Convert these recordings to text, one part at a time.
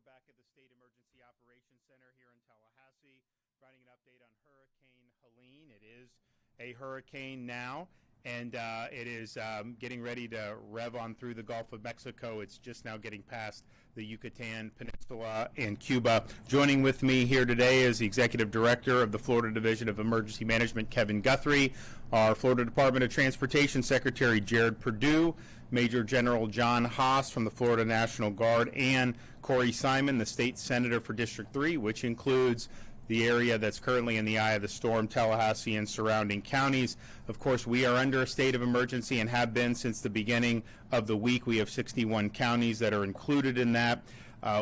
back at the State Emergency Operations Center here in Tallahassee, providing an update on Hurricane Helene. It is a hurricane now, and it is getting ready to rev on through the Gulf of Mexico. It's just now getting past the Yucatan Peninsula and Cuba. Joining with me here today is the Executive Director of the Florida Division of Emergency Management, Kevin Guthrie, our Florida Department of Transportation Secretary, Jared Perdue, Major General John Haas from the Florida National Guard, and Corey Simon, the State Senator for District 3, which includes the area that's currently in the eye of the storm, Tallahassee and surrounding counties. Of course, we are under a state of emergency and have been since the beginning of the week. We have 61 counties that are included in that.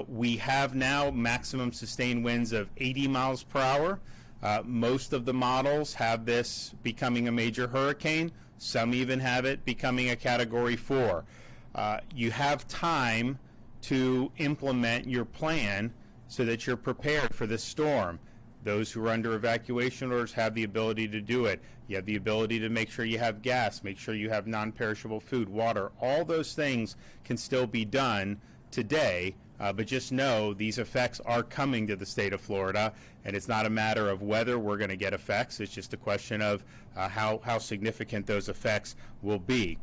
We have now maximum sustained winds of 80 miles per hour. Most of the models have this becoming a major hurricane. Some even have it becoming a Category 4. You have time to implement your plan so that you're prepared for this storm. Those who are under evacuation orders have the ability to do it. You have the ability to make sure you have gas, make sure you have non-perishable food, water. All those things can still be done today, but just know these effects are coming to the state of Florida, and it's not a matter of whether we're going to get effects. It's just a question of how significant those effects will be.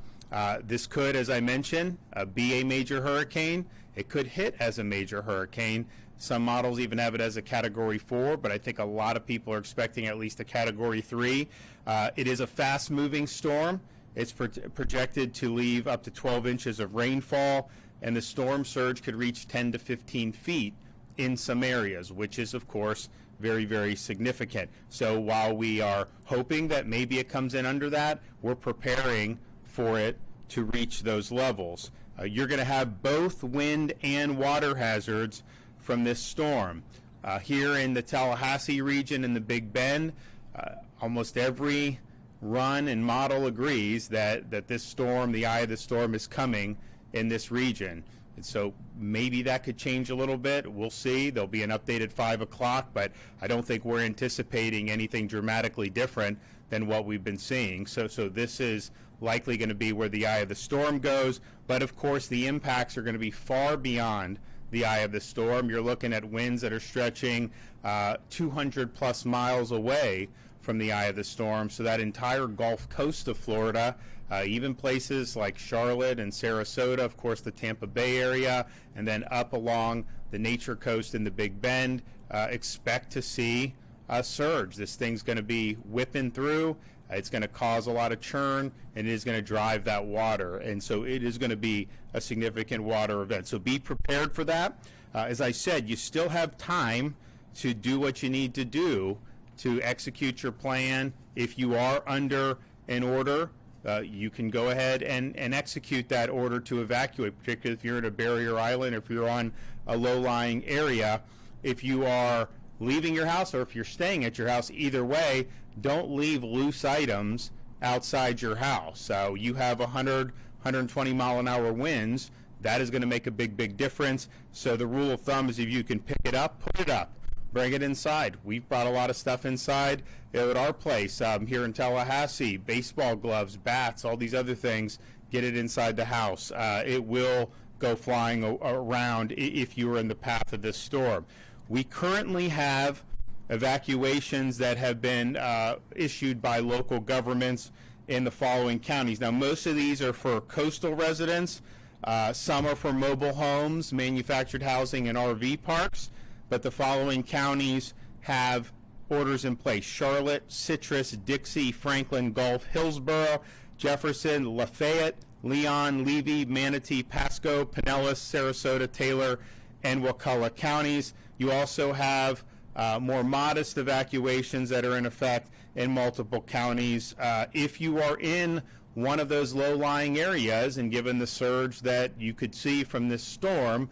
This could, as I mentioned, be a major hurricane. It could hit as a major hurricane. Some models even have it as a Category 4, but I think a lot of people are expecting at least a Category 3. It is a fast-moving storm. It's projected to leave up to 12 inches of rainfall, and the storm surge could reach 10 to 15 feet in some areas, which is, of course, very, very significant. So while we are hoping that maybe it comes in under that, we're preparing for it to reach those levels. You're going to have both wind and water hazards from this storm. Here in the Tallahassee region in the Big Bend, almost every run and model agrees that this storm, the eye of the storm, is coming in this region. And so maybe that could change a little bit. We'll see. There'll be an update at 5 o'clock, but I don't think we're anticipating anything dramatically different than what we've been seeing. So this is likely going to be where the eye of the storm goes, but of course the impacts are going to be far beyond the eye of the storm. You're looking at winds that are stretching 200 plus miles away from the eye of the storm. So that entire Gulf Coast of Florida, even places like Charlotte and Sarasota, of course the Tampa Bay area, and then up along the Nature Coast in the Big Bend, expect to see a surge. This thing's going to be whipping through. It's going to cause a lot of churn, and it is going to drive that water. And so it is going to be a significant water event. So be prepared for that. As I said, you still have time to do what you need to do to execute your plan. If you are under an order, you can go ahead and execute that order to evacuate, particularly if you're in a barrier island, if you're on a low-lying area. If you are leaving your house or if you're staying at your house, either way, don't leave loose items outside your house. So you have 100, 120 mile an hour winds. That is going to make a big difference. So the rule of thumb is if you can pick it up, put it up, bring it inside. We've brought a lot of stuff inside at our place here in Tallahassee, baseball gloves, bats, all these other things. Get it inside the house. It will go flying around if you are in the path of this storm. We currently have evacuations that have been issued by local governments in the following counties. Now, most of these are for coastal residents. Some are for mobile homes, manufactured housing, and RV parks. But the following counties have orders in place: Charlotte, Citrus, Dixie, Franklin, Gulf, Hillsborough, Jefferson, Lafayette, Leon, Levy, Manatee, Pasco, Pinellas, Sarasota, Taylor, and Wakulla counties. You also have more modest evacuations that are in effect in multiple counties. If you are in one of those low-lying areas, and given the surge that you could see from this storm,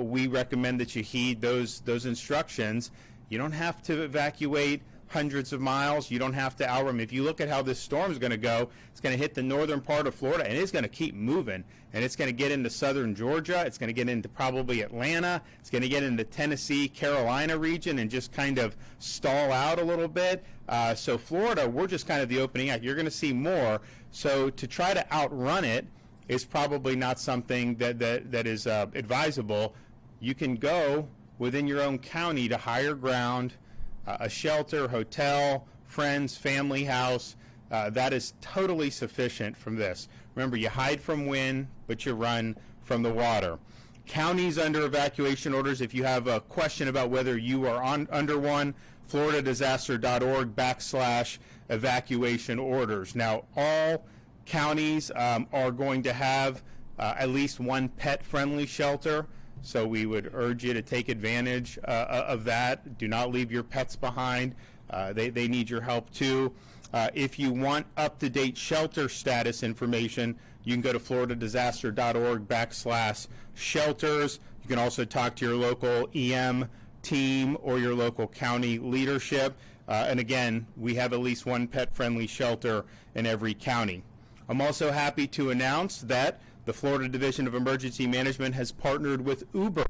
we recommend that you heed those instructions. You don't have to evacuate hundreds of miles. You don't have to outrun. If you look at how this storm is going to go, it's going to hit the northern part of Florida, and it's going to keep moving, and it's going to get into southern Georgia. It's going to get into probably Atlanta. It's going to get into Tennessee, Carolina region, and just kind of stall out a little bit. So Florida, we're just kind of the opening act. You're going to see more. So to try to outrun it is probably not something that is advisable. you can go within your own county to higher ground, a shelter, hotel, friends, family house. That is totally sufficient from this. Remember, you hide from wind, but you run from the water. Counties under evacuation orders, if you have a question about whether you are under one, floridadisaster.org/evacuation orders. Now, all counties are going to have at least one pet-friendly shelter, so we would urge you to take advantage of that. Do not leave your pets behind. They need your help too. If you want up-to-date shelter status information, you can go to floridadisaster.org/shelters. You can also talk to your local EM team or your local county leadership. And again, we have at least one pet-friendly shelter in every county. I'm also happy to announce that the Florida Division of Emergency Management has partnered with Uber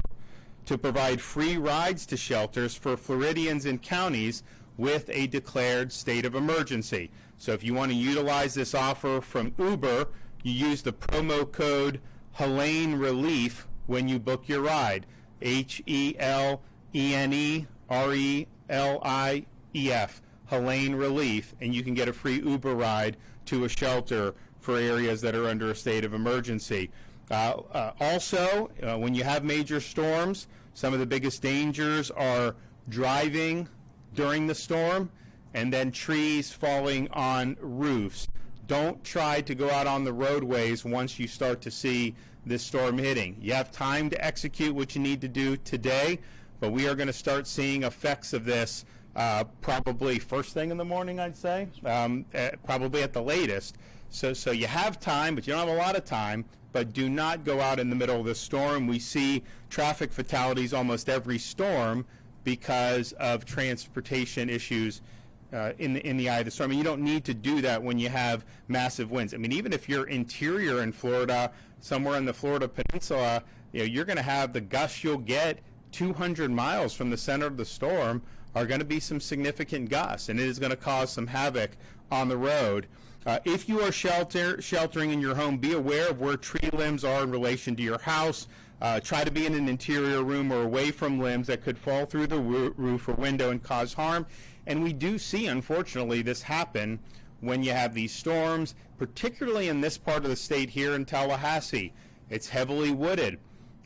to provide free rides to shelters for Floridians in counties with a declared state of emergency. So if you want to utilize this offer from Uber, you use the promo code Helene Relief when you book your ride. HELENERELIEF, Helene Relief, and you can get a free Uber ride to a shelter for areas that are under a state of emergency. Also, when you have major storms, some of the biggest dangers are driving during the storm and then trees falling on roofs. Don't try to go out on the roadways once you start to see this storm hitting. You have time to execute what you need to do today, but we are going to start seeing effects of this probably first thing in the morning, I'd say, probably at the latest. So you have time, but you don't have a lot of time. But do not go out in the middle of the storm. We see traffic fatalities almost every storm because of transportation issues in the eye of the storm. And you don't need to do that when you have massive winds. I mean, even if you're interior in Florida, somewhere in the Florida Peninsula, you're going to have the gusts you'll get 200 miles from the center of the storm are going to be some significant gusts, and it is going to cause some havoc on the road. If you are sheltering in your home, be aware of where tree limbs are in relation to your house. Try to be in an interior room or away from limbs that could fall through the roof or window and cause harm. And we do see, unfortunately, this happen when you have these storms, particularly in this part of the state here in Tallahassee. It's heavily wooded.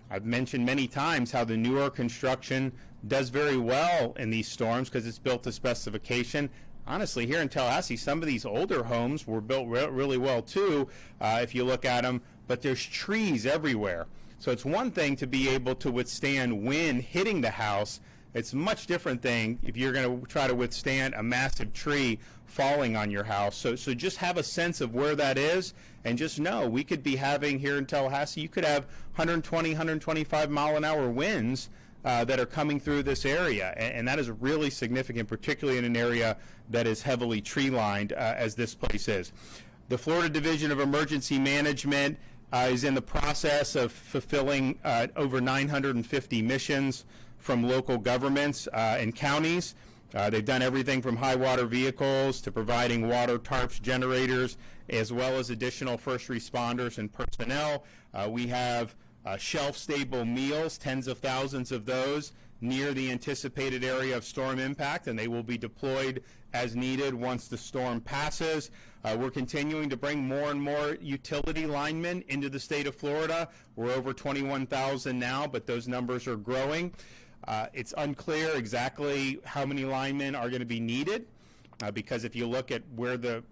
I've mentioned many times how the newer construction does very well in these storms because it's built to specification. Honestly, here in Tallahassee, some of these older homes were built really well too, if you look at them, but there's trees everywhere. So it's one thing to be able to withstand wind hitting the house. It's a much different thing if you're going to try to withstand a massive tree falling on your house. So just have a sense of where that is, and just know we could be having here in Tallahassee, you could have 120, 125 mile an hour winds that are coming through this area, and that is really significant, particularly in an area that is heavily tree lined as this place is. The Florida Division of Emergency Management is in the process of fulfilling over 950 missions from local governments and counties. They've done everything from high water vehicles to providing water tarps, generators, as well as additional first responders and personnel. We have shelf-stable meals, tens of thousands of those, near the anticipated area of storm impact, and they will be deployed as needed once the storm passes. We're continuing to bring more and more utility linemen into the state of Florida. We're over 21,000 now, but those numbers are growing. It's unclear exactly how many linemen are going to be needed because if you look at where the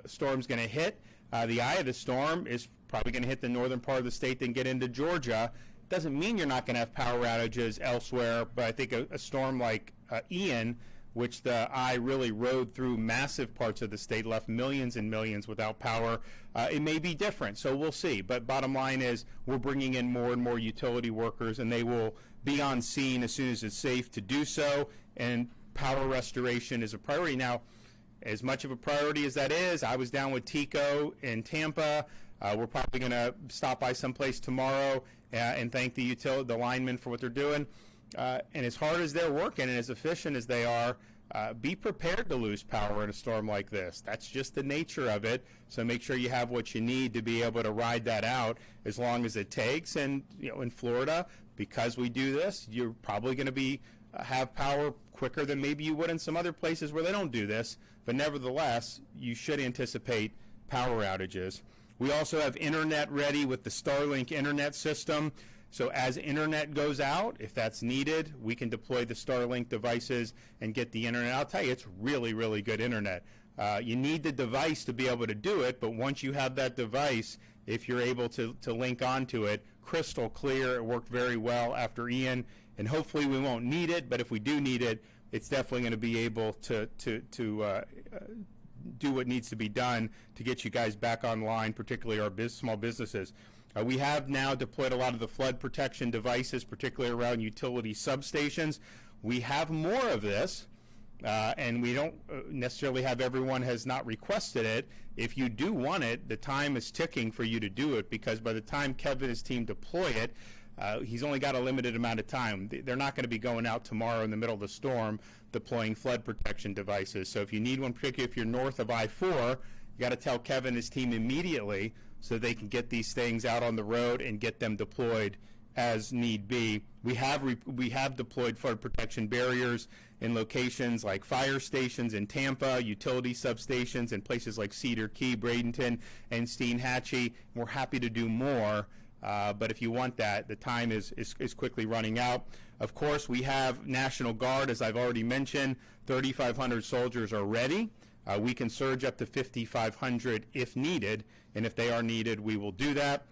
storm's going to hit, the eye of the storm is probably going to hit the northern part of the state, then get into Georgia. Doesn't mean you're not going to have power outages elsewhere, but I think a storm like Ian, which the eye really rode through massive parts of the state, left millions and millions without power, it may be different, so we'll see. But bottom line is we're bringing in more and more utility workers, and they will be on scene as soon as it's safe to do so, and power restoration is a priority. Now, as much of a priority as that is, I was down with Tico in Tampa. We're probably going to stop by someplace tomorrow and thank the linemen for what they're doing. And as hard as they're working and as efficient as they are, be prepared to lose power in a storm like this. That's just the nature of it. So make sure you have what you need to be able to ride that out as long as it takes. And in Florida, because we do this, you're probably going to have power quicker than maybe you would in some other places where they don't do this. But nevertheless, you should anticipate power outages. We also have internet ready with the Starlink internet system. So as internet goes out, if that's needed, we can deploy the Starlink devices and get the internet. I'll tell you, it's really, really good internet. You need the device to be able to do it, but once you have that device, if you're able to link onto it, crystal clear. It worked very well after Ian, and hopefully we won't need it, but if we do need it, it's definitely going to be able to do what needs to be done to get you guys back online, particularly our small businesses. We have now deployed a lot of the flood protection devices, particularly around utility substations. We have more of this, and we don't necessarily have everyone has not requested it. If you do want it, the time is ticking for you to do it, because by the time Kevin and his team deploy it, he's only got a limited amount of time. They're not going to be going out tomorrow in the middle of the storm deploying flood protection devices. So if you need one, particularly if you're north of I-4, you got to tell Kevin and his team immediately so they can get these things out on the road and get them deployed as need be. We have deployed flood protection barriers in locations like fire stations in Tampa, utility substations in places like Cedar Key, Bradenton, and Steinhatchee. We're happy to do more. But if you want that, the time is quickly running out. Of course, we have National Guard, as I've already mentioned. 3,500 soldiers are ready. We can surge up to 5,500 if needed, and if they are needed, we will do that.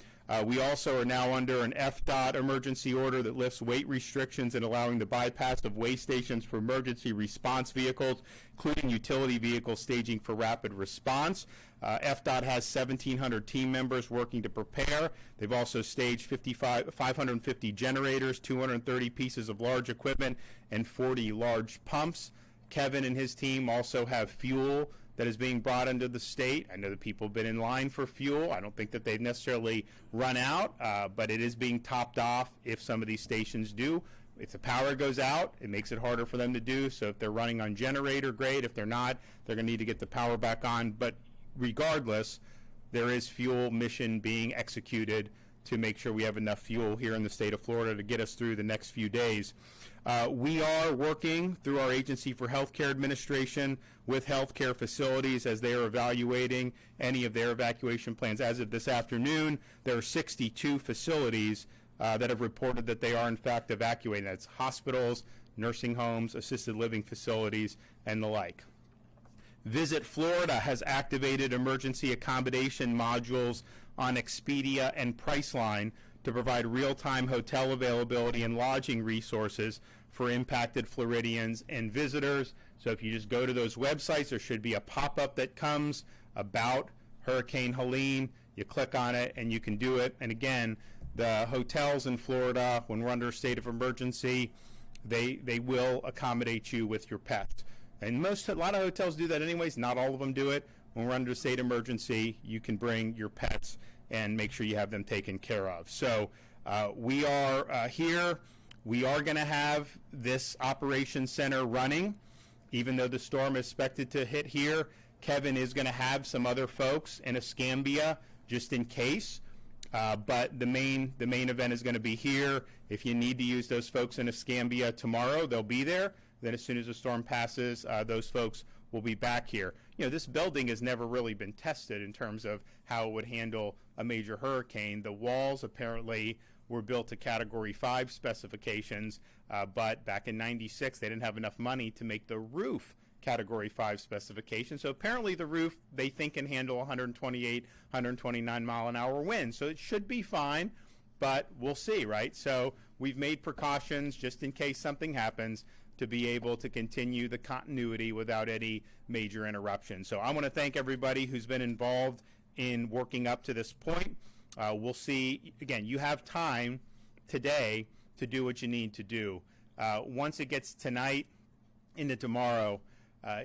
We also are now under an FDOT emergency order that lifts weight restrictions and allowing the bypass of weigh stations for emergency response vehicles, including utility vehicles staging for rapid response. FDOT has 1,700 team members working to prepare. They've also staged 550 generators, 230 pieces of large equipment, and 40 large pumps. Kevin and his team also have fuel that is being brought into the state. I know that people have been in line for fuel. I don't think that they've necessarily run out, but it is being topped off if some of these stations do. If the power goes out, it makes it harder for them to do. So if they're running on generator, great. If they're not, they're going to need to get the power back on. But regardless, there is fuel mission being executed to make sure we have enough fuel here in the state of Florida to get us through the next few days. We are working through our Agency for Healthcare Administration with healthcare facilities as they are evaluating any of their evacuation plans. As of this afternoon, there are 62 facilities that have reported that they are in fact evacuating. That's hospitals, nursing homes, assisted living facilities, and the like. Visit Florida has activated emergency accommodation modules on Expedia and Priceline to provide real-time hotel availability and lodging resources for impacted Floridians and visitors. So if you just go to those websites, there should be a pop-up that comes about Hurricane Helene. You click on it and you can do it. And again, the hotels in Florida, when we're under a state of emergency, they will accommodate you with your pets. And a lot of hotels do that anyways. Not all of them do it. When we're under a state emergency, you can bring your pets and make sure you have them taken care of. So we are here. We are going to have this operations center running, even though the storm is expected to hit here. Kevin is going to have some other folks in Escambia just in case. But the main event is going to be here. If you need to use those folks in Escambia tomorrow, they'll be there. Then as soon as the storm passes, those folks will be back here. You know, this building has never really been tested in terms of how it would handle a major hurricane. The walls apparently were built to Category 5 specifications, but back in '96 they didn't have enough money to make the roof Category 5 specification. So apparently the roof they think can handle 128, 129 mile an hour winds. So it should be fine, but we'll see, right? So we've made precautions just in case something happens to be able to continue the continuity without any major interruption. So I want to thank everybody who's been involved in working up to this point. We'll see. Again, you have time today to do what you need to do. Once it gets tonight into tomorrow,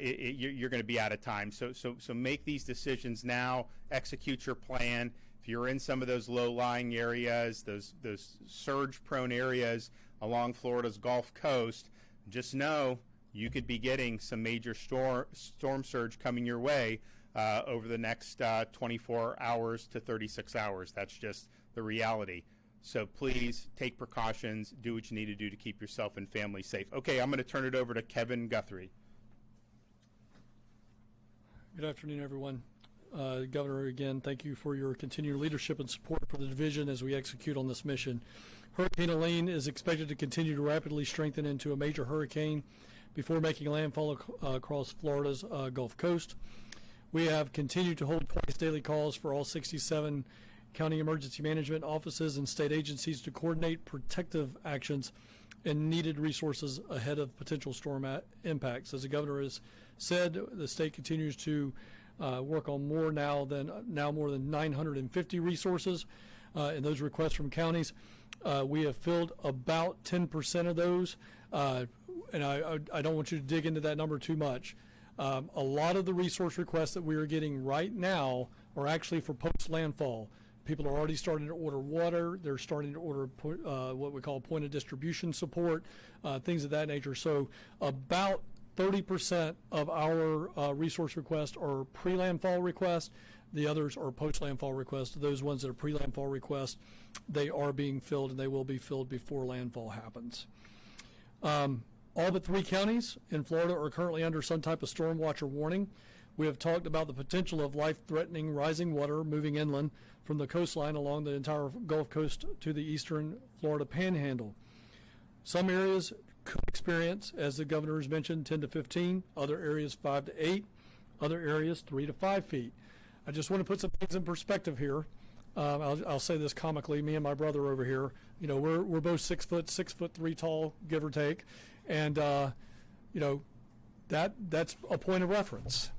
you're going to be out of time. So make these decisions now. Execute your plan. If you're in some of those low-lying areas, those surge-prone areas along Florida's Gulf Coast, just know you could be getting some major storm surge coming your way over the next 24 hours to 36 hours. That's just the reality. So please take precautions, do what you need to do to keep yourself and family safe. Okay, I'm going to turn it over to Kevin Guthrie. Good afternoon, everyone. Governor, again, thank you for your continued leadership and support for the division as we execute on this mission. Hurricane Helene is expected to continue to rapidly strengthen into a major hurricane before making landfall across Florida's Gulf Coast. We have continued to hold twice daily calls for all 67 county emergency management offices and state agencies to coordinate protective actions and needed resources ahead of potential storm impacts. As the governor has said, the state continues to work on more more than 950 resources and those requests from counties. We have filled about 10% of those, and I don't want you to dig into that number too much. A lot of the resource requests that we are getting right now are actually for post-landfall. People are already starting to order water. They're starting to order what we call point of distribution support, things of that nature. So about 30% of our resource requests are pre-landfall requests. The others are post-landfall requests. Those ones that are pre-landfall requests, they are being filled, and they will be filled before landfall happens. All but 3 counties in Florida are currently under some type of storm watch or warning. We have talked about the potential of life-threatening rising water moving inland from the coastline along the entire Gulf Coast to the eastern Florida panhandle. Some areas could experience, as the governor has mentioned, 10 to 15, other areas 5 to 8, other areas 3 to 5 feet. I just want to put some things in perspective here. I'll say this comically, me and my brother over here, you know, we're both 6 foot, 6'3" tall, give or take, and you know, that's a point of reference.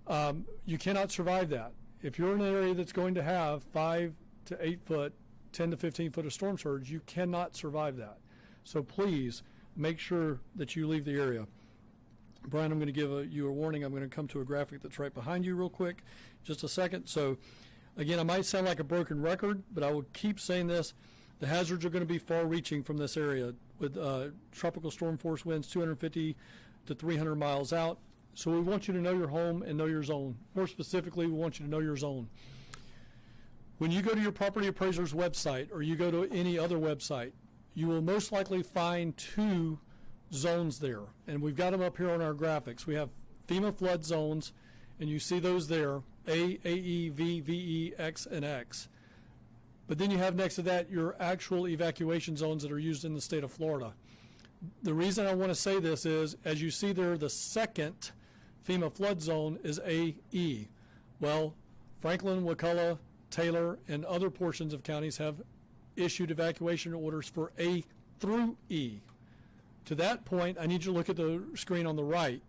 You cannot survive that. If you're in an area that's going to have 5 to 8 foot, 10 to 15 foot of storm surge, you cannot survive that. So please make sure that you leave the area. Brian, I'm going to give you a warning. I'm going to come to a graphic that's right behind you real quick, just a second. So again, I might sound like a broken record, but I will keep saying this. The hazards are going to be far-reaching from this area with tropical storm force winds 250 to 300 miles out. So we want you to know your home and know your zone. More specifically, we want you to know your zone. When you go to your property appraiser's website or you go to any other website, you will most likely find 2 zones there. And we've got them up here on our graphics. We have FEMA flood zones, and you see those there, A, AE, V, VE, X, and X. But then you have next to that your actual evacuation zones that are used in the state of Florida. The reason I want to say this is, as you see there, the second FEMA flood zone is AE. Well, Franklin, Wakulla, Taylor, and other portions of counties have issued evacuation orders for A through E. To that point, I need you to look at the screen on the right.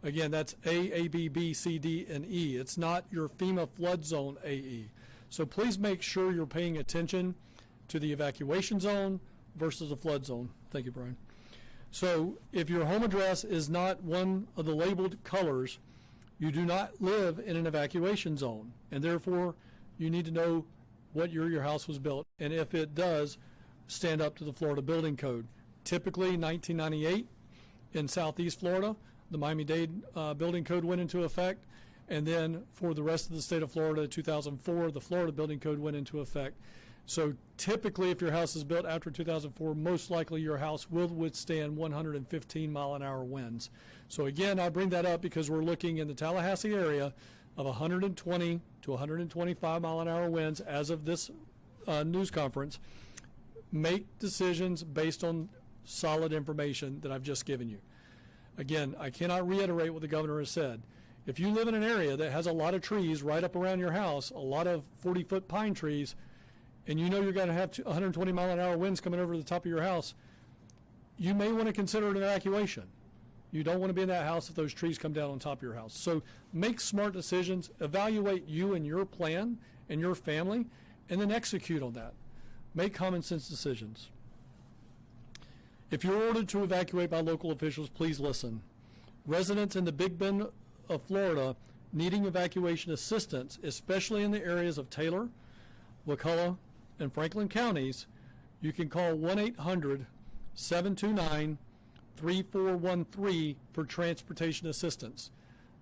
Again, that's A, B, B, C, D, and E. It's not your FEMA flood zone AE. So please make sure you're paying attention to the evacuation zone versus the flood zone. Thank you, Brian. So if your home address is not one of the labeled colors, you do not live in an evacuation zone, and therefore you need to know what year your house was built, and if it does, stand up to the Florida Building Code. Typically 1998 in Southeast Florida, the Miami-Dade Building Code went into effect, and then for the rest of the state of Florida, 2004, the Florida Building Code went into effect. So typically, if your house is built after 2004, most likely your house will withstand 115-mile-an-hour winds. So again, I bring that up because we're looking in the Tallahassee area of 120 to 125-mile-an-hour winds as of this news conference. Make decisions based on solid information that I've just given you. Again, I cannot reiterate what the governor has said. If you live in an area that has a lot of trees right up around your house, a lot of 40-foot pine trees, and you know you're going to have 120-mile-an-hour winds coming over the top of your house, you may want to consider an evacuation. You don't want to be in that house if those trees come down on top of your house. So make smart decisions, evaluate you and your plan and your family, and then execute on that. Make common sense decisions. If you're ordered to evacuate by local officials, please listen. Residents in the Big Bend of Florida needing evacuation assistance, especially in the areas of Taylor, Wakulla, and Franklin counties, you can call 1-800-729-3413 for transportation assistance.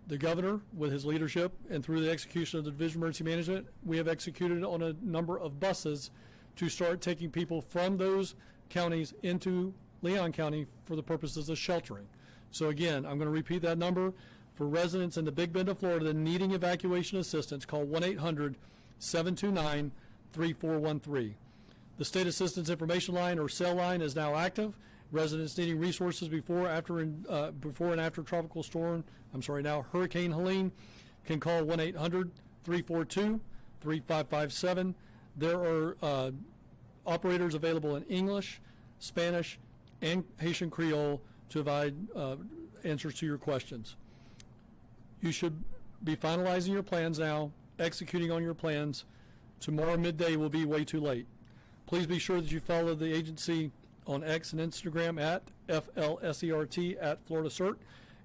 The governor, with his leadership and through the execution of the Division of Emergency Management, we have executed on a number of buses to start taking people from those counties into Leon County for the purposes of sheltering. So again, I'm going to repeat that number. For residents in the Big Bend of Florida needing evacuation assistance, call 1-800-729-3413. The State Assistance Information Line, or cell line, is now active. Residents needing resources before and after Hurricane Helene can call 1-800-342-3557. There are operators available in English, Spanish, and Haitian Creole to provide answers to your questions. You should be finalizing your plans now, executing on your plans. Tomorrow midday will be way too late. Please be sure that you follow the agency on X and Instagram at FLSERT at Florida CERT,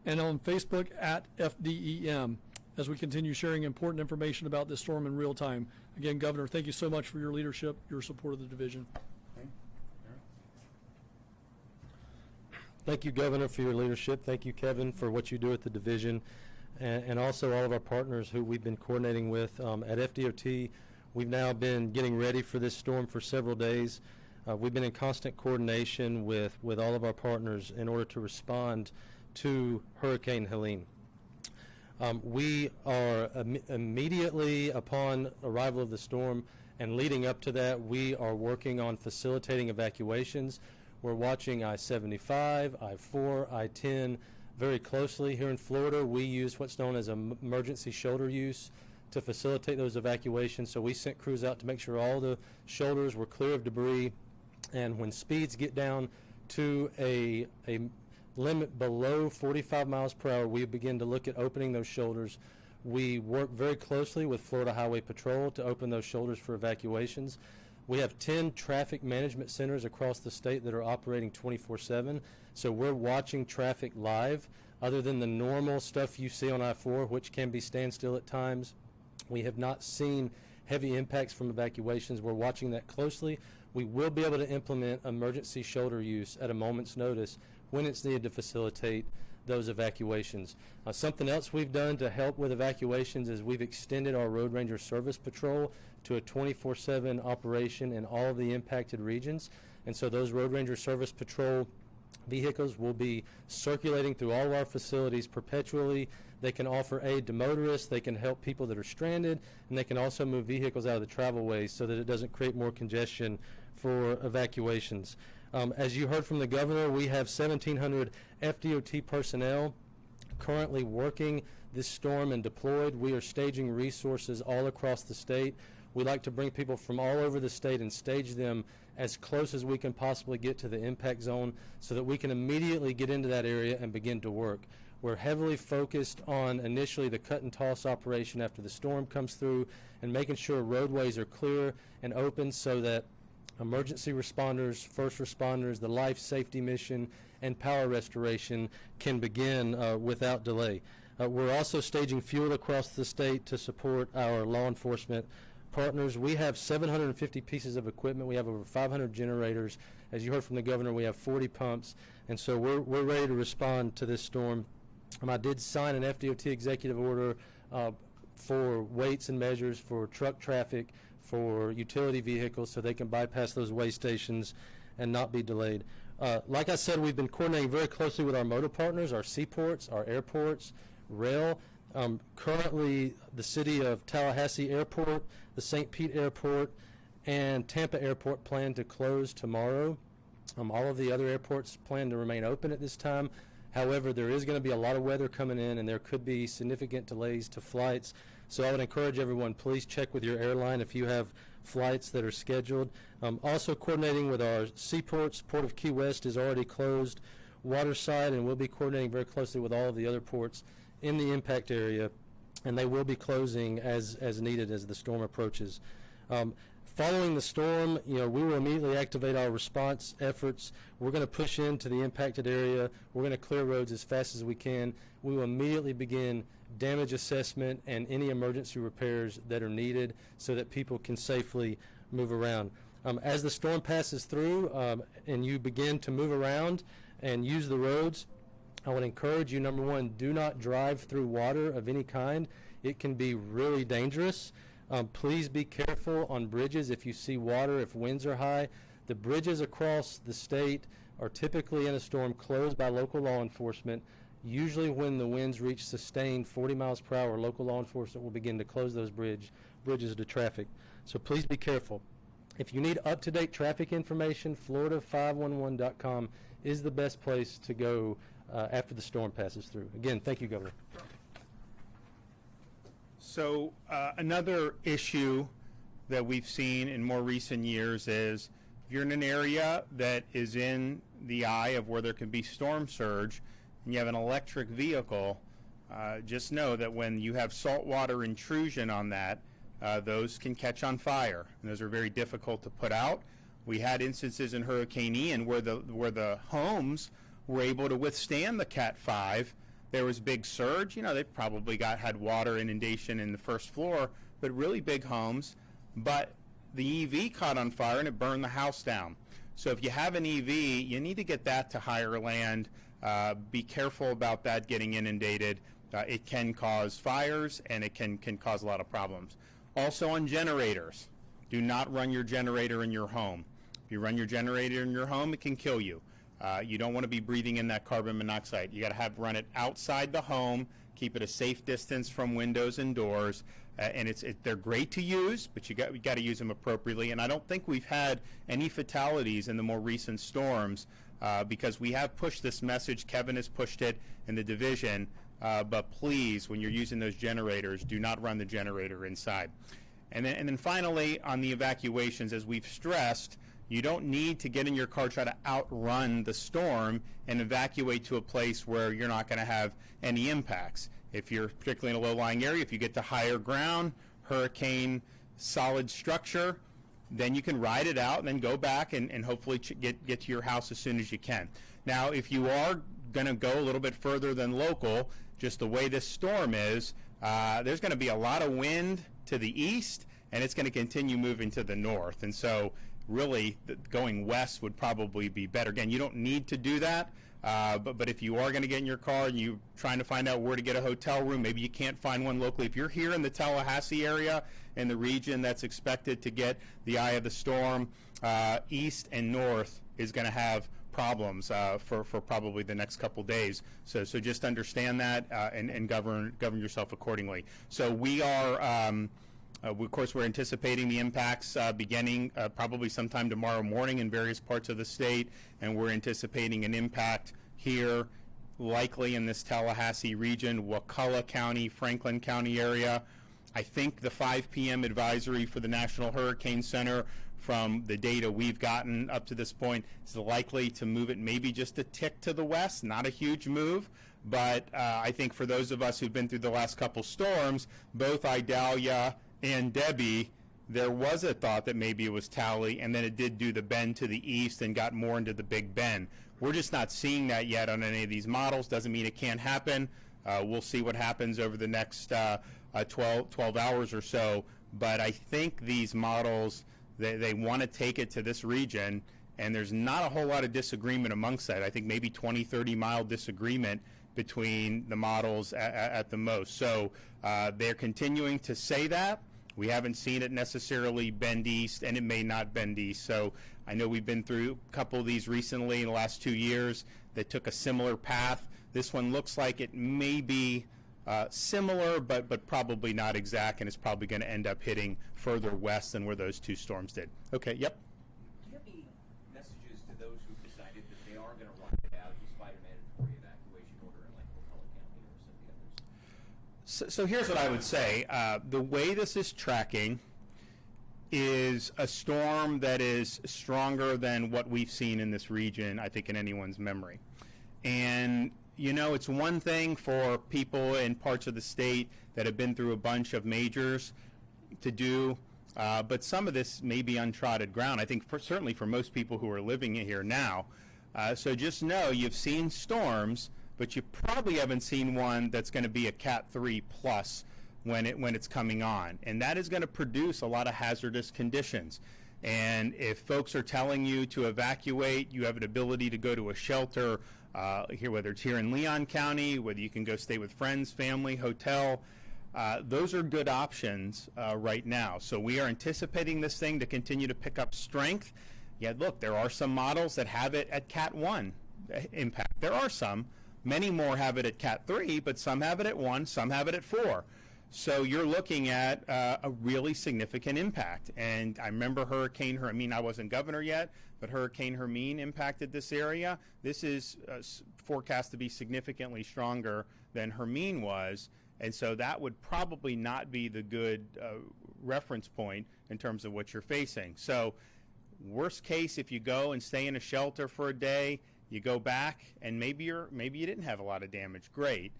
and on Facebook at FDEM, as we continue sharing important information about this storm in real time. Again, Governor, thank you so much for your leadership, your support of the division. Thank you, Governor, for your leadership. Thank you, Kevin, for what you do at the division, and also all of our partners who we've been coordinating with. At FDOT, we've now been getting ready for this storm for several days. We've been in constant coordination with all of our partners in order to respond to Hurricane Helene. We are immediately upon arrival of the storm and leading up to that, we are working on facilitating evacuations. We're watching I-75, I-4, I-10 very closely. Here in Florida, we use what's known as emergency shoulder use to facilitate those evacuations. So we sent crews out to make sure all the shoulders were clear of debris. And when speeds get down to a limit below 45 miles per hour, we begin to look at opening those shoulders. We work very closely with Florida Highway Patrol to open those shoulders for evacuations. We have 10 traffic management centers across the state that are operating 24/7. So we're watching traffic live. Other than the normal stuff you see on I-4, which can be standstill at times, we have not seen heavy impacts from evacuations. We're watching that closely. We will be able to implement emergency shoulder use at a moment's notice when it's needed to facilitate those evacuations. Something else we've done to help with evacuations is we've extended our Road Ranger Service Patrol to a 24/7 operation in all of the impacted regions. And so those Road Ranger Service Patrol vehicles will be circulating through all of our facilities perpetually. They can offer aid to motorists, they can help people that are stranded, and they can also move vehicles out of the travelways so that it doesn't create more congestion for evacuations. As you heard from the governor, we have 1,700 FDOT personnel currently working this storm and deployed. We are staging resources all across the state. We like to bring people from all over the state and stage them as close as we can possibly get to the impact zone so that we can immediately get into that area and begin to work. We're heavily focused on initially the cut and toss operation after the storm comes through and making sure roadways are clear and open so that emergency responders, first responders, the life safety mission, and power restoration can begin without delay. We're also staging fuel across the state to support our law enforcement partners. We have 750 pieces of equipment. We have over 500 generators. As you heard from the governor, we have 40 pumps, and so we're ready to respond to this storm. I did sign an FDOT executive order for weights and measures for truck traffic, for utility vehicles, so they can bypass those weigh stations and not be delayed. Like I said, we've been coordinating very closely with our motor partners, our seaports, our airports, rail. Currently, the city of Tallahassee Airport, the St. Pete Airport, and Tampa Airport plan to close tomorrow. All of the other airports plan to remain open at this time. However, there is going to be a lot of weather coming in, and there could be significant delays to flights. So I would encourage everyone, please check with your airline if you have flights that are scheduled. Also coordinating with our seaports. Port of Key West is already closed, Waterside, and we'll be coordinating very closely with all of the other ports in the impact area, and they will be closing as needed as the storm approaches. Following the storm, we will immediately activate our response efforts. We're going to push into the impacted area. We're going to clear roads as fast as we can. We will immediately begin damage assessment and any emergency repairs that are needed so that people can safely move around. As the storm passes through and you begin to move around and use the roads, I would encourage you, number one, do not drive through water of any kind. It can be really dangerous. Please be careful on bridges if you see water, if winds are high. The bridges across the state are typically in a storm closed by local law enforcement. Usually when the winds reach sustained 40 miles per hour, local law enforcement will begin to close those bridges to traffic. So please be careful. If you need up-to-date traffic information, Florida511.com is the best place to go after the storm passes through. Again, thank you, Governor. So another issue that we've seen in more recent years is if you're in an area that is in the eye of where there can be storm surge and you have an electric vehicle, just know that when you have saltwater intrusion on that, those can catch on fire, and those are very difficult to put out. We had instances in Hurricane Ian where the homes were able to withstand the Cat 5. There was big surge. You know, they probably had water inundation in the first floor, but really big homes. But the EV caught on fire and it burned the house down. So if you have an EV, you need to get that to higher land. Be careful about that getting inundated. It can cause fires and it can cause a lot of problems. Also on generators, do not run your generator in your home. If you run your generator in your home, it can kill you. You don't want to be breathing in that carbon monoxide. You got to run it outside the home, keep it a safe distance from windows and doors, and they're great to use, but you got to use them appropriately. And I don't think we've had any fatalities in the more recent storms because we have pushed this message. Kevin has pushed it in the division, but please, when you're using those generators, do not run the generator inside. And then finally, on the evacuations, as we've stressed, you don't need to get in your car, try to outrun the storm and evacuate to a place where you're not going to have any impacts. If you're particularly in a low-lying area, if you get to higher ground, hurricane solid structure, then you can ride it out and then go back and hopefully get to your house as soon as you can. Now, if you are going to go a little bit further than local, just the way this storm is, there's going to be a lot of wind to the east, and it's going to continue moving to the north. And so really going west would probably be better. Again, you don't need to do that, but if you are going to get in your car and you're trying to find out where to get a hotel room, maybe you can't find one locally. If you're here in the Tallahassee area, in the region that's expected to get the eye of the storm, east and north is going to have problems for probably the next couple days. So just understand that and govern yourself accordingly. So we are of course, we're anticipating the impacts beginning probably sometime tomorrow morning in various parts of the state, and we're anticipating an impact here, likely in this Tallahassee region, Wakulla County, Franklin County area. I think the 5 p.m. advisory for the National Hurricane Center, from the data we've gotten up to this point, is likely to move it maybe just a tick to the west, not a huge move. But I think for those of us who've been through the last couple storms, both Idalia and Debbie, there was a thought that maybe it was Tally, and then it did do the bend to the east and got more into the Big Bend. We're just not seeing that yet on any of these models. Doesn't mean it can't happen. We'll see what happens over the next 12 hours or so. But I think these models, they want to take it to this region, and there's not a whole lot of disagreement amongst that. I think maybe 20, 30-mile disagreement between the models at the most. So they're continuing to say that. We haven't seen it necessarily bend east, and it may not bend east. So I know we've been through a couple of these recently in the last 2 years that took a similar path. This one looks like it may be similar, but probably not exact, and it's probably going to end up hitting further west than where those two storms did. Okay, yep. Do you have any messages to those who've decided that they are going to run it out despite a mandatory evacuation order in like Wakulla County or some of the others? So here's what I would say. The way this is tracking is a storm that is stronger than what we've seen in this region, I think, in anyone's memory. And you know, it's one thing for people in parts of the state that have been through a bunch of majors to do, but some of this may be untrodden ground, I think, certainly for most people who are living here now. So just know you've seen storms, but you probably haven't seen one that's going to be a Cat 3 plus when it's coming on. And that is going to produce a lot of hazardous conditions. And if folks are telling you to evacuate, you have an ability to go to a shelter, here, whether it's here in Leon County, whether you can go stay with friends, family, hotel. Those are good options right now. So we are anticipating this thing to continue to pick up strength. Yeah, look, there are some models that have it at Cat 1 impact. There are some. Many more have it at Cat 3, but some have it at 1, some have it at 4. So you're looking at a really significant impact. And I remember Hurricane Hermine. I mean, I wasn't governor yet, but Hurricane Hermine impacted this area. This is forecast to be significantly stronger than Hermine was. And so that would probably not be the good reference point in terms of what you're facing. So worst case, if you go and stay in a shelter for a day, you go back and maybe you didn't have a lot of damage. Great.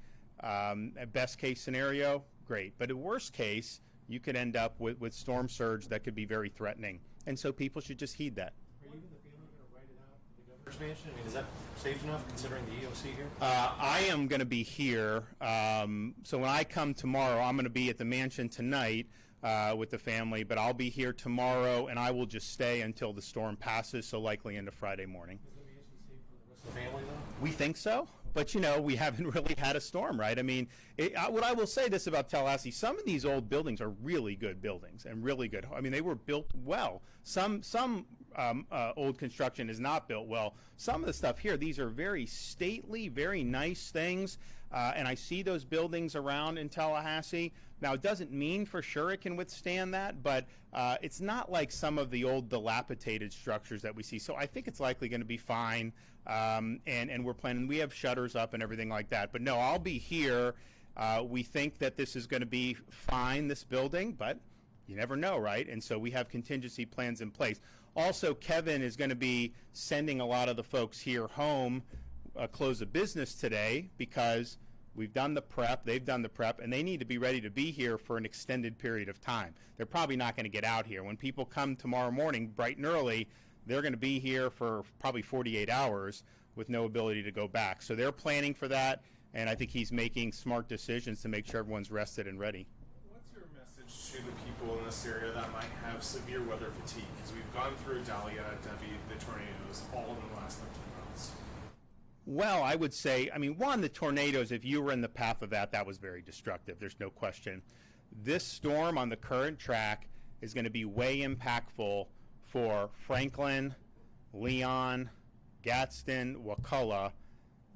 At best case scenario, great. But at worst case, you could end up with storm surge that could be very threatening. And so people should just heed that. Are you and the family going to write it out in the governor's mansion? I mean, is that safe enough considering the EOC here? I am going to be here. So when I come tomorrow, I'm going to be at the mansion tonight with the family, but I'll be here tomorrow, and I will just stay until the storm passes, so likely into Friday morning. Is the mansion safe for the rest of the family, though? We think so, but we haven't really had a storm, right? I mean, what I will say this about Tallahassee, some of these old buildings are really good buildings and really good. I mean, they were built well. Some old construction is not built well. Some of the stuff here, these are very stately, very nice things, and I see those buildings around in Tallahassee. Now, it doesn't mean for sure it can withstand that, but it's not like some of the old dilapidated structures that we see. So I think it's likely going to be fine, and we're planning. We have shutters up and everything like that. But no, I'll be here. We think that this is going to be fine, this building, but you never know, right? And so we have contingency plans in place. Also, Kevin is going to be sending a lot of the folks here home close of business today because we've done the prep, they've done the prep, and they need to be ready to be here for an extended period of time. They're probably not going to get out here. When people come tomorrow morning bright and early, they're going to be here for probably 48 hours with no ability to go back. So they're planning for that, and I think he's making smart decisions to make sure everyone's rested and ready. What's your message to the people in this area that might have severe weather fatigue? Because we've gone through Dahlia, Debbie, the tornadoes, all in the last 13 months. Well, I would say, I mean, one, the tornadoes, if you were in the path of that was very destructive. There's no question. This storm on the current track is going to be way impactful for Franklin, Leon, Gadsden, Wakulla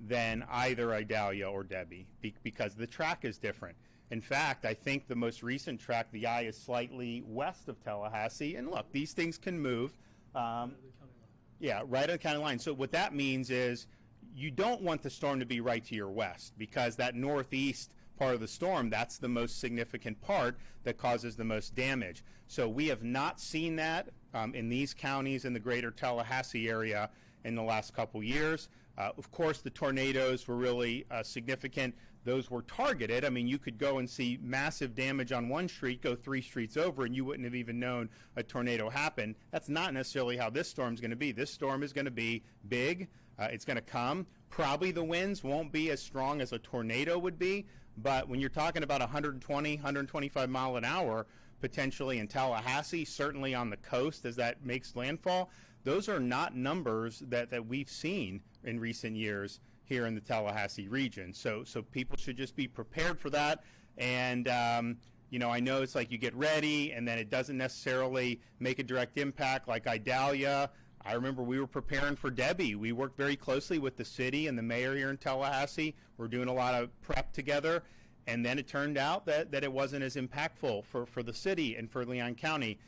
than either Idalia or Debbie because the track is different. In fact, I think the most recent track, the eye is slightly west of Tallahassee. And look, these things can move. Yeah, right on the county line. So what that means is you don't want the storm to be right to your west because that northeast part of the storm, that's the most significant part that causes the most damage. So we have not seen that in these counties in the greater Tallahassee area in the last couple years. Of course, the tornadoes were really significant. Those were targeted. I mean, you could go and see massive damage on one street, go 3 streets over, and you wouldn't have even known a tornado happened. That's not necessarily how this storm's going to be. This storm is going to be big. It's going to come. Probably the winds won't be as strong as a tornado would be, but when you're talking about 120, 125 mile an hour, potentially in Tallahassee, certainly on the coast as that makes landfall, those are not numbers that we've seen in recent years here in the Tallahassee region. So people should just be prepared for that. And, I know it's like you get ready and then it doesn't necessarily make a direct impact like Idalia. I remember we were preparing for Debbie. We worked very closely with the city and the mayor here in Tallahassee. We're doing a lot of prep together. And then it turned out that it wasn't as impactful for the city and for Leon County.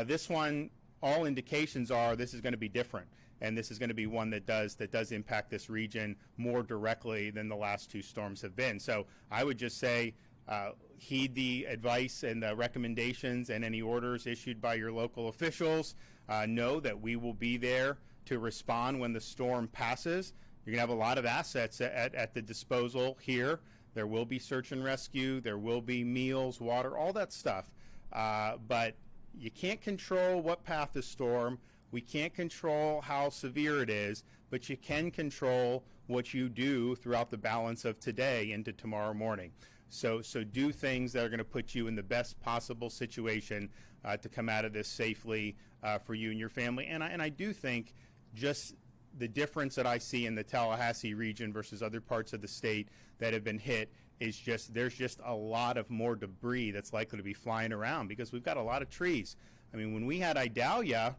This one, all indications are this is going to be different. And this is going to be one that does impact this region more directly than the last 2 storms have been. So I would just say heed the advice and the recommendations and any orders issued by your local officials. Know that we will be there to respond when the storm passes. You're going to have a lot of assets at the disposal here. There will be search and rescue. There will be meals, water, all that stuff. But you can't control what path the storm. We can't control how severe it is, but you can control what you do throughout the balance of today into tomorrow morning. So do things that are going to put you in the best possible situation to come out of this safely for you and your family. And I do think just the difference that I see in the Tallahassee region versus other parts of the state that have been hit is just, there's just a lot of more debris that's likely to be flying around because we've got a lot of trees. I mean, when we had Idalia,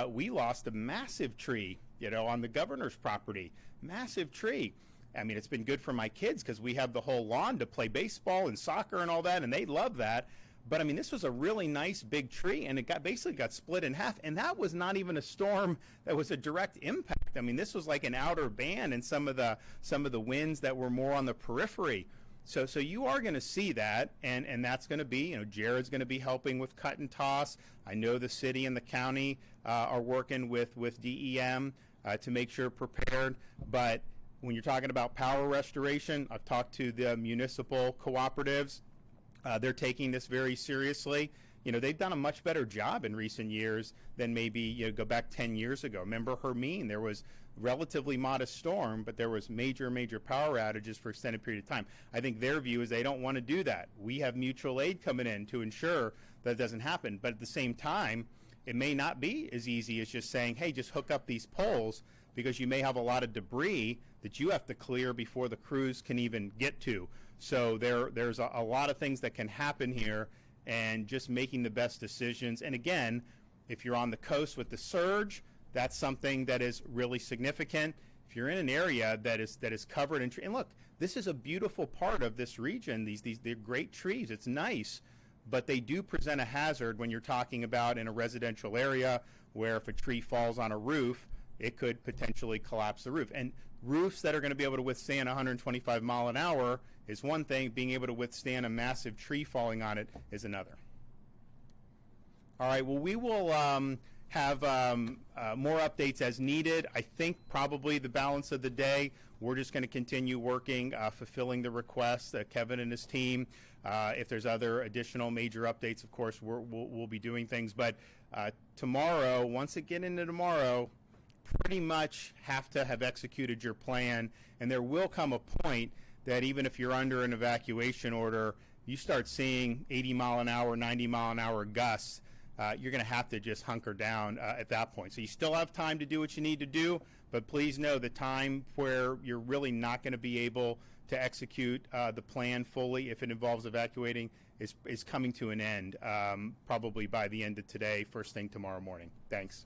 we lost a massive tree, you know, on the governor's property. Massive tree. I mean, it's been good for my kids because we have the whole lawn to play baseball and soccer and all that, and they love that. But I mean, this was a really nice big tree, and it basically got split in half. And that was not even a storm that was a direct impact. I mean, this was like an outer band and some of the winds that were more on the periphery. So you are going to see that, and that's going to be, you know, Jared's going to be helping with cut and toss. I know the city and the county are working with DEM to make sure prepared. But when you're talking about power restoration, I've talked to the municipal cooperatives. They're taking this very seriously. You know, they've done a much better job in recent years than maybe, you know, go back 10 years ago. Remember Hermine, there was relatively modest storm, but there was major power outages for extended period of time. I think their view is they don't want to do that. We have mutual aid coming in to ensure that doesn't happen. But at the same time, it may not be as easy as just saying, hey, just hook up these poles, because you may have a lot of debris that you have to clear before the crews can even get to. So there's a lot of things that can happen here, and just making the best decisions. And again, if you're on the coast with the surge, that's something that is really significant. If you're in an area that is covered in trees, and look, this is a beautiful part of this region. They're great trees. It's nice, but they do present a hazard when you're talking about in a residential area where if a tree falls on a roof, it could potentially collapse the roof. And roofs that are going to be able to withstand 125 mile an hour is one thing. Being able to withstand a massive tree falling on it is another. All right, well, we will have more updates as needed. I think probably the balance of the day, we're just going to continue working, fulfilling the requests, Kevin and his team. If there's other additional major updates, of course, we'll be doing things. But tomorrow, once it get into tomorrow, pretty much have to have executed your plan, and there will come a point that even if you're under an evacuation order, you start seeing 80 mile an hour, 90 mile an hour gusts. You're going to have to just hunker down at that point. So you still have time to do what you need to do, but please know the time where you're really not going to be able to execute the plan fully if it involves evacuating is coming to an end, probably by the end of today, first thing tomorrow morning. Thanks.